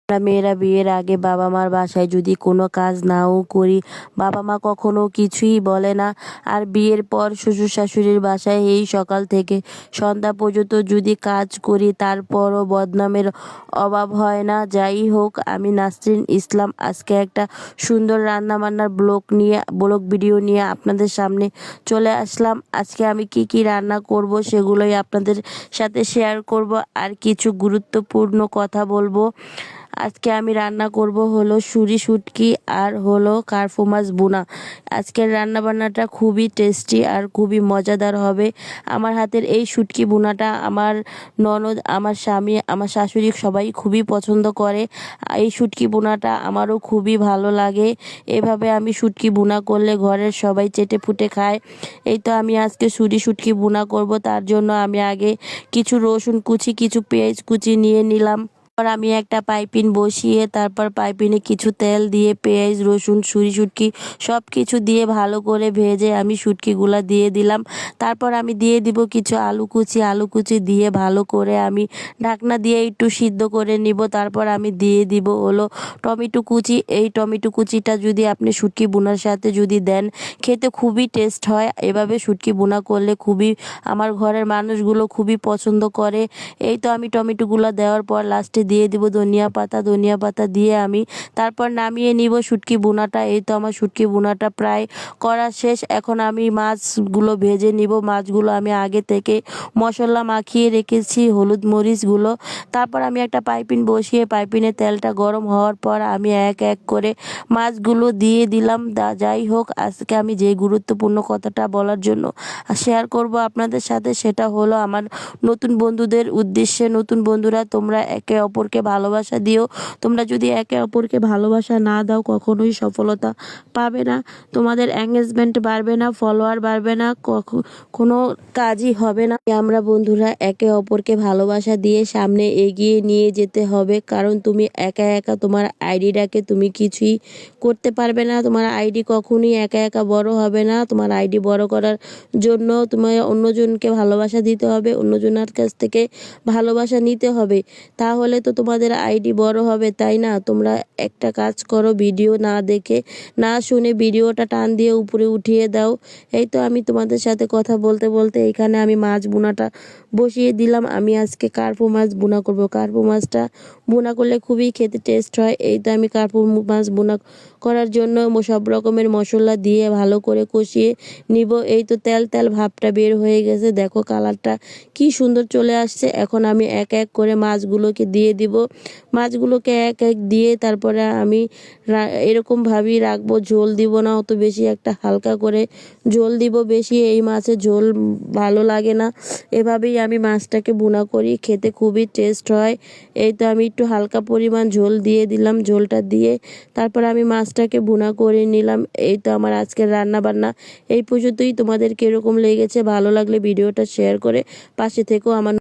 আমরা মেয়েরা বিয়ের আগে বাবা মার বাসায় যদি কোনো কাজ নাও করি, বাবা মা কখনো কিছুই বলে না। আর বিয়ের পর শ্বশুর শাশুড়ির বাসায় এই সকাল থেকে সন্ধ্যা পর্যন্ত যদি কাজ করি তারপরও বদনামের অভাব হয় না। যাই হোক, আমি নাসরিন ইসলাম আজকে একটা সুন্দর রান্নাবান্নার ব্লগ ভিডিও নিয়ে আপনাদের সামনে চলে আসলাম। আজকে আমি কি কি রান্না করব সেগুলোই আপনাদের সাথে শেয়ার করব, আর কিছু গুরুত্বপূর্ণ কথা বলবো। আজকে আমি রান্না করব হলো সুরি শুটকি আর হলো কার্পু মাছ ভুনা। আজকের রান্না বান্নাটা খুবই টেস্টি আর খুবই মজাদার হবে। আমার হাতের এই শুটকি ভুনাটা আমার ননদ, আমার স্বামী, আমার শাশুড়ি সবাই খুবই পছন্দ করে। এই শুটকি ভুনাটা আমারও খুবই ভালো লাগে। এভাবে আমি শুটকি ভুনা করলে ঘরের সবাই চেটে পুটে খায়। এই তো আমি আজকে শুটকি ভুনা করব, তার জন্য আমি আগে কিছু রসুন কুচি, কিছু পেঁয়াজ কুচি নিয়ে নিলাম। আমি একটা পাইপিন বসিয়ে তারপর পাইপিনে কিছু তেল দিয়ে পেঁয়াজ, রসুন, শুটকি সব কিছু দিয়ে ভালো করে ভেজে আমি শুটকিগুলা দিয়ে দিলাম। তারপর আমি দিয়ে দিব কিছু আলু কুচি দিয়ে ভালো করে আমি ঢাকনা দিয়ে একটু সিদ্ধ করে নিব। তারপর আমি দিয়ে দিব হলো টমেটো কুচি। এই টমেটো কুচিটা যদি আপনি শুটকি বোনার সাথে যদি দেন, খেতে খুবই টেস্ট হয়। এভাবে শুটকি বোনা করলে খুবই আমার ঘরের মানুষগুলো খুবই পছন্দ করে। এই তো আমি টমেটোগুলো দেওয়ার পর লাস্টে দিয়ে দিব ধনিয়া পাতা দিয়ে আমি তারপর নামিয়ে নিব শুটকি বোনাটা। এই তো আমার শুটকি বোনাটা প্রায় করা শেষ। এখন আমি মাছগুলো ভেজে নিব। মাছগুলো আমি আগে থেকে মশলা মাখিয়ে রেখেছি, হলুদ মরিচগুলো। তারপর আমি একটা পাইপিন বসিয়ে পাইপিনে তেলটা গরম হওয়ার পর আমি এক এক করে মাছগুলো দিয়ে দিলাম। যাই হোক, আজকে আমি যে গুরুত্বপূর্ণ কথাটা বলার জন্য শেয়ার করব আপনাদের সাথে, সেটা হলো আমার নতুন বন্ধুদের উদ্দেশ্যে। নতুন বন্ধুরা, তোমরা একে অপরকে ভালোবাসা দিও। তোমরা যদি একে অপরকে ভালোবাসা না দাও কখনোই সফলতা পাবে না। তোমাদের এঙ্গেজমেন্ট বাড়বে না, ফলোয়ার বাড়বে না, কোনো কাজই হবে না। আমরা বন্ধুরা একে অপরকে ভালোবাসা দিয়ে সামনে এগিয়ে নিয়ে যেতে হবে, কারণ তুমি একা একা তোমার আইডিটাকে তুমি কিছুই করতে পারবে না। তোমার আইডি কখনোই একা একা বড় হবে না। তোমার আইডি বড় করার জন্য তোমার অন্যজনকে ভালোবাসা দিতে হবে, অন্যজনের কাছ থেকে ভালোবাসা নিতে হবে, তাহলে তো তোমাদের আইডি বড় হবে, তাই না? তোমরা একটা কাজ করো, ভিডিও না দেখে না শুনে ভিডিওটা টান দিয়ে উপরে উঠিয়ে দাও। এই তো আমি তোমাদের সাথে কথা বলতে বলতে এখানে আমি মাছ বোনাটা বসিয়ে দিলাম। আমি আজকে কার্পু মাছ বোনা করব। কার্পু মাছটা বোনা করলে খুবই খেতে টেস্ট হয়। এই তো আমি কার্পু মাছ বোনা করার জন্য সব রকমের মশলা দিয়ে ভালো করে কষিয়ে নিব। এই তো তেল তেল ভাবটা বের হয়ে গেছে, দেখো কালারটা কি সুন্দর চলে আসছে। এখন আমি এক এক করে মাছগুলোকে দিয়ে দিব। মাছগুলোকে এক এক দিয়ে তারপরে আমি এরকম ভাবেই রাখবো, ঝোল দিব না অত বেশি, একটা হালকা করে ঝোল দিব। বেশি এই মাছের ঝোল ভালো লাগে না। এভাবেই আমি মাছটাকে বোনা করি, খেতে খুবই টেস্ট হয়। এই তো আমি একটু হালকা পরিমাণ ঝোল দিয়ে দিলাম। ঝোলটা দিয়ে তারপর আমি মাছটাকে বোনা করে নিলাম। এই তো আমার আজকের রান্না বান্না এই পর্যন্তই। তোমাদের কিরকম লেগেছে? ভালো লাগলে ভিডিওটা শেয়ার করে পাশে থেকেও আমার